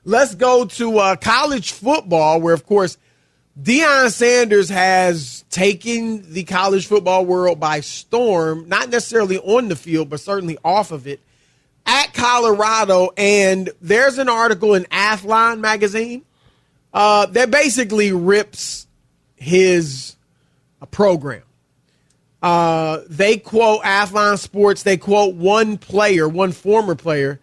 let's go to college football, where, of course, Deion Sanders has taken the college football world by storm, not necessarily on the field, but certainly off of it, at Colorado. And there's an article in Athlon magazine that basically rips his program. They quote Athlon Sports, they quote one former player,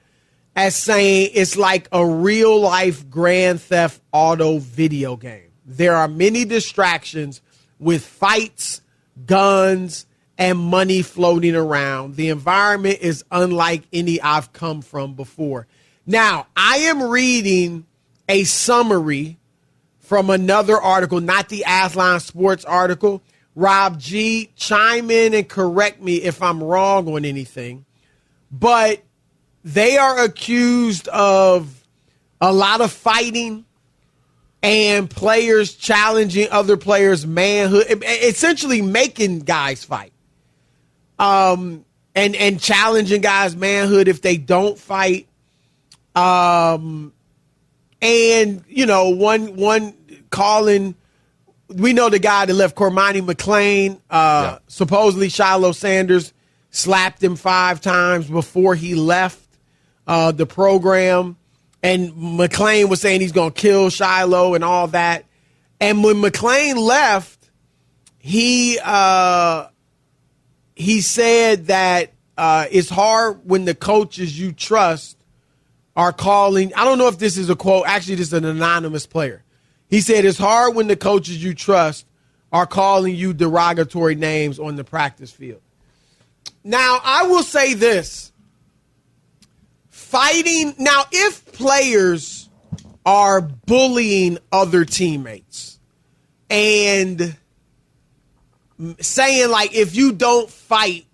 as saying it's like a real-life Grand Theft Auto video game. There are many distractions with fights, guns, and money floating around. The environment is unlike any I've come from before. Now, I am reading a summary from another article, not the Athlon Sports article. Rob G, chime in and correct me if I'm wrong on anything. But they are accused of a lot of fighting and players challenging other players' manhood, essentially making guys fight, and challenging guys' manhood if they don't fight. And one calling. We know the guy that left Cormani McClain. Supposedly Shiloh Sanders slapped him 5 times before he left the program. And McClain was saying he's going to kill Shiloh and all that. And when McClain left, he said that it's hard when the coaches you trust are calling. I don't know if this is a quote. Actually, this is an anonymous player. He said it's hard when the coaches you trust are calling you derogatory names on the practice field. Now, I will say this. Fighting. Now, if players are bullying other teammates and saying, like, if you don't fight,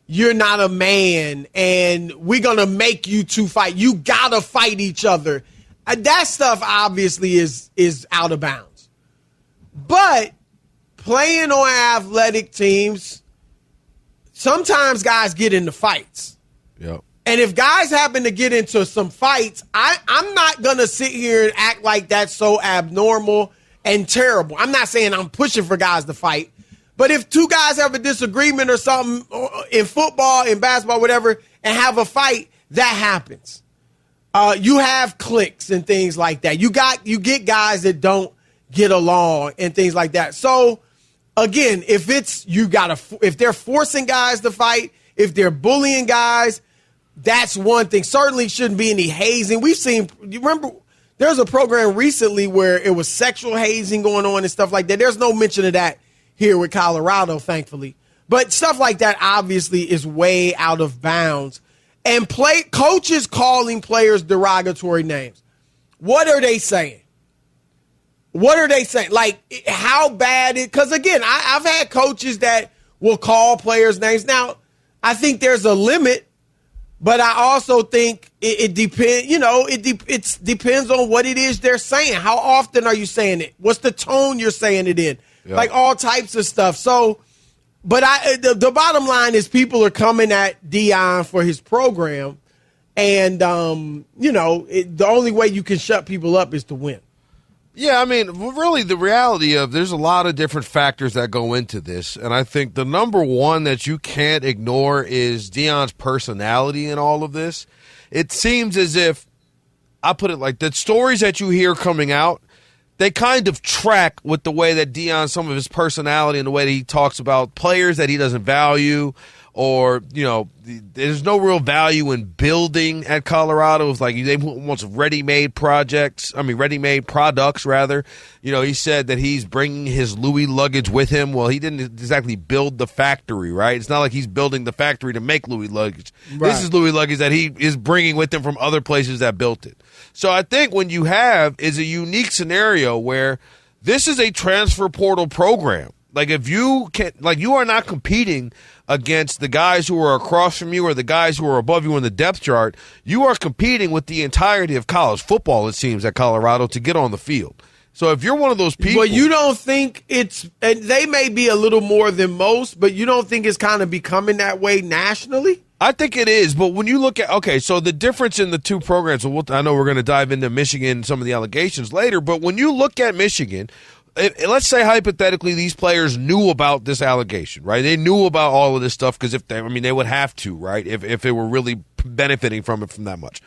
you're not a man and we're going to make you two fight. You got to fight each other. That stuff obviously is out of bounds. But playing on athletic teams, sometimes guys get into fights. Yep. And if guys happen to get into some fights, I'm not going to sit here and act like that's so abnormal and terrible. I'm not saying I'm pushing for guys to fight. But if two guys have a disagreement or something in football, in basketball, whatever, and have a fight, that happens. You have cliques and things like that. You get guys that don't get along and things like that. So, again, if they're forcing guys to fight, if they're bullying guys, that's one thing. Certainly shouldn't be any hazing. We've seen, you remember, there was a program recently where it was sexual hazing going on and stuff like that. There's no mention of that here with Colorado, thankfully. But stuff like that obviously is way out of bounds. And coaches calling players derogatory names. What are they saying? What are they saying? Like, how bad it? Because, again, I've had coaches that will call players names. Now, I think there's a limit. But I also think it depends, it depends on what it is they're saying. How often are you saying it? What's the tone you're saying it in? Yep. Like all types of stuff. So, but the bottom line is people are coming at Deion for his program. And, the only way you can shut people up is to win. Yeah, I mean, really the reality of there's a lot of different factors that go into this. And I think the number one that you can't ignore is Deion's personality in all of this. It seems as if, I put it like, the stories that you hear coming out, they kind of track with the way that Deion, some of his personality and the way that he talks about players that he doesn't value, or, there's no real value in building at Colorado. It's like they want ready-made products, rather. He said that he's bringing his Louis luggage with him. Well, he didn't exactly build the factory, right? It's not like he's building the factory to make Louis luggage. Right. This is Louis luggage that he is bringing with him from other places that built it. So I think what you have is a unique scenario where this is a transfer portal program. Like, if you you are not competing against the guys who are across from you or the guys who are above you in the depth chart. You are competing with the entirety of college football, it seems, at Colorado to get on the field. So if you're one of those people. But you don't think they may be a little more than most, but you don't think it's kind of becoming that way nationally? I think it is, but when you look at, okay, so the difference in the two programs, I know we're going to dive into Michigan, some of the allegations later, but when you look at Michigan, let's say hypothetically these players knew about this allegation, right? They knew about all of this stuff because they would have to, right? If they were really benefiting from it from that much.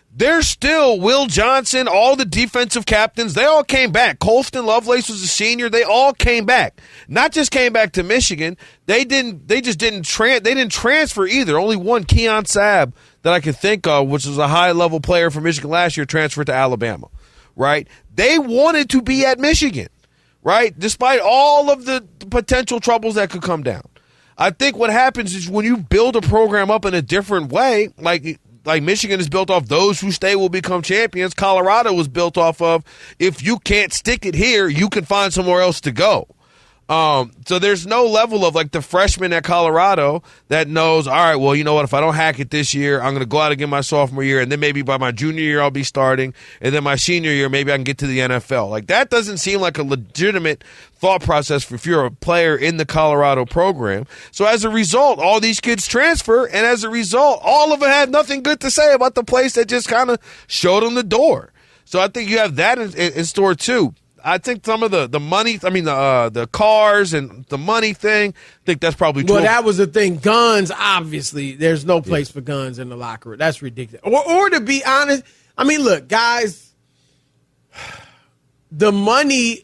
There's still Will Johnson, all the defensive captains, they all came back. Colston Lovelace was a senior. They all came back. Not just came back to Michigan. They didn't transfer either. Only one, Keon Sabb, that I can think of, which was a high-level player for Michigan last year, transferred to Alabama, right? They wanted to be at Michigan, right? Despite all of the potential troubles that could come down. I think what happens is when you build a program up in a different way, like Michigan is built off those who stay will become champions. Colorado was built off of if you can't stick it here, you can find somewhere else to go. So there's no level of like the freshman at Colorado that knows, all right, well, you know what, if I don't hack it this year, I'm going to go out again my sophomore year, and then maybe by my junior year I'll be starting, and then my senior year maybe I can get to the NFL. Like that doesn't seem like a legitimate thought process if you're a player in the Colorado program. So as a result, all these kids transfer, and as a result, all of them had nothing good to say about the place that just kind of showed them the door. So I think you have that in store too. I think some of the money, the cars and the money thing, I think that's probably true. Well, that was the thing. Guns, obviously, there's no place for guns in the locker room. That's ridiculous. Or to be honest, I mean, look, guys, the money,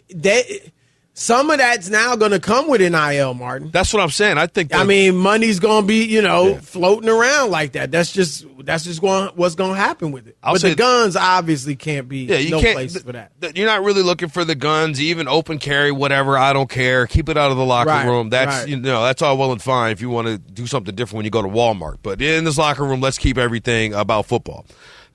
some of that's now going to come with NIL, Martin. That's what I'm saying. I think. Money's going to be, floating around like that. That's just what's going to happen with it. But the guns obviously can't be. Yeah, you can't. Place for that. You're not really looking for the guns, even open carry, whatever. I don't care. Keep it out of the locker room. That's that's all well and fine if you want to do something different when you go to Walmart. But in this locker room, let's keep everything about football.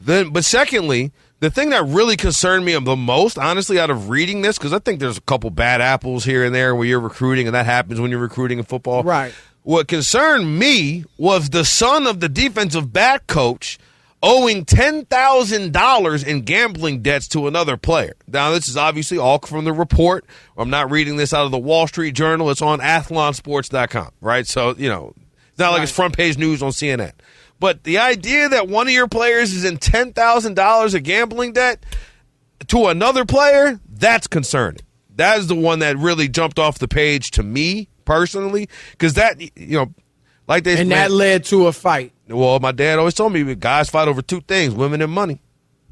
But secondly, the thing that really concerned me the most, honestly, out of reading this, because I think there's a couple bad apples here and there where you're recruiting, and that happens when you're recruiting in football. Right. What concerned me was the son of the defensive back coach owing $10,000 in gambling debts to another player. Now, this is obviously all from the report. I'm not reading this out of the Wall Street Journal. It's on athlonsports.com, right? So, it's not like it's front page news on CNN. But the idea that one of your players is in $10,000 of gambling debt to another player, that's concerning. That is the one that really jumped off the page to me personally, because that, that led to a fight. Well, my dad always told me guys fight over two things, women and money.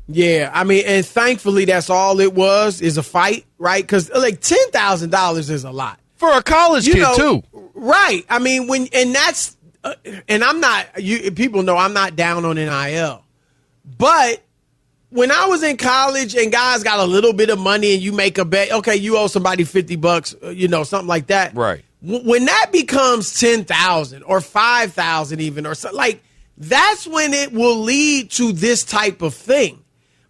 Yeah, and thankfully that's all it was, is a fight, right? Because like $10,000 is a lot for a college kid too, right? I mean, and I'm not. People know I'm not down on NIL, but when I was in college and guys got a little bit of money and you make a bet, okay, you owe somebody $50, something like that, right? When that becomes 10,000 or 5,000 even, or something like, that's when it will lead to this type of thing.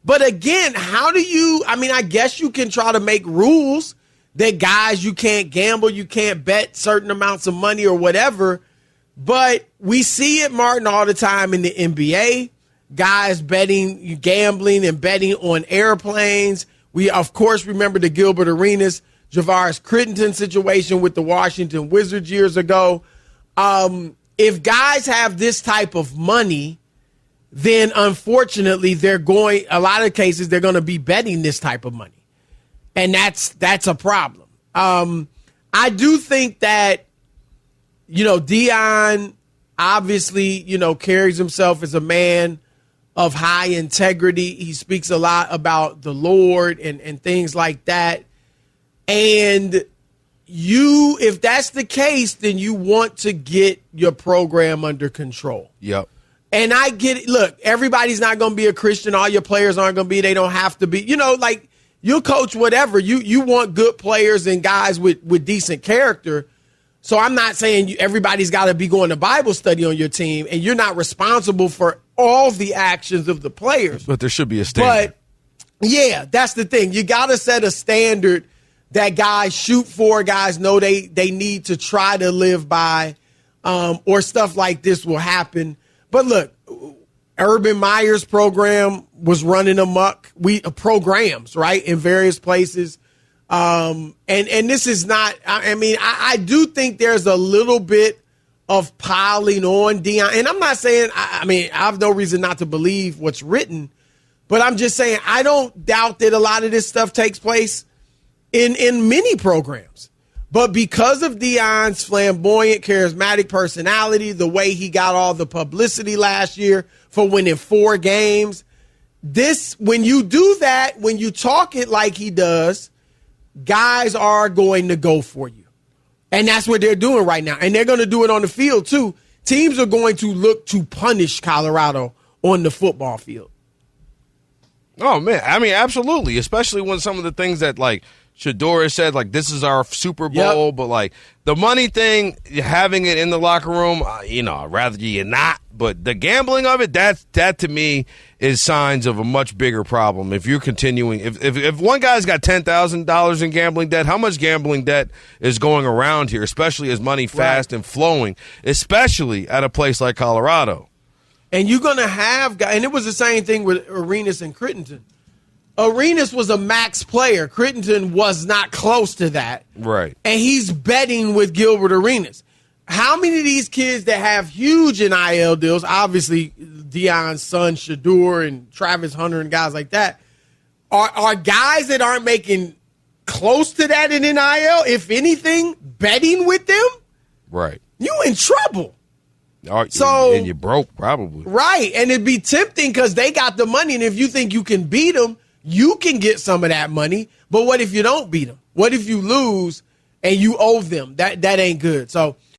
But again, how do you? I mean, I guess you can try to make rules that guys, you can't gamble, you can't bet certain amounts of money or whatever. But we see it, Martin, all the time in the NBA. Guys gambling and betting on airplanes. We, of course, remember the Gilbert Arenas, Javaris Crittenton situation with the Washington Wizards years ago. If guys have this type of money, then unfortunately a lot of cases, they're going to be betting this type of money. And that's a problem. I do think that, Deion obviously, carries himself as a man of high integrity. He speaks a lot about the Lord and things like that. And if that's the case, then you want to get your program under control. Yep. And I get it. Look, everybody's not going to be a Christian. All your players aren't going to be. They don't have to be. You'll coach whatever. You want good players and guys with decent character. So I'm not saying everybody's got to be going to Bible study on your team, and you're not responsible for all the actions of the players. But there should be a standard. But, yeah, that's the thing. You got to set a standard that guys shoot for, guys know they need to try to live by, or stuff like this will happen. But, look, Urban Meyer's program was running amok. Programs, right, in various places. And this is not, I do think there's a little bit of piling on Deion. And I'm not saying, I mean, I have no reason not to believe what's written, but I'm just saying I don't doubt that a lot of this stuff takes place in many programs. But because of Deion's flamboyant, charismatic personality, the way he got all the publicity last year for winning 4 games, when you do that, when you talk it like he does, guys are going to go for you. And that's what they're doing right now. And they're going to do it on the field, too. Teams are going to look to punish Colorado on the football field. Oh, man. I mean, absolutely. Especially when some of the things that, like, Shedeur said, like, this is our Super Bowl. Yep. But, like, the money thing, having it in the locker room, I'd rather you not. But the gambling of it, that to me is signs of a much bigger problem. If you're continuing, if one guy's got $10,000 in gambling debt, how much gambling debt is going around here, especially as money fast and flowing, especially at a place like Colorado? And you're going to have guys, and it was the same thing with Arenas and Crittenton. Arenas was a max player. Crittenton was not close to that. Right. And he's betting with Gilbert Arenas. How many of these kids that have huge NIL deals, obviously Deion's son, Shedeur, and Travis Hunter and guys like that, are guys that aren't making close to that in NIL, if anything, betting with them? Right. You in trouble. And you're broke, probably. Right. And it'd be tempting because they got the money, and if you think you can beat them, you can get some of that money. But what if you don't beat them? What if you lose and you owe them? That ain't good. So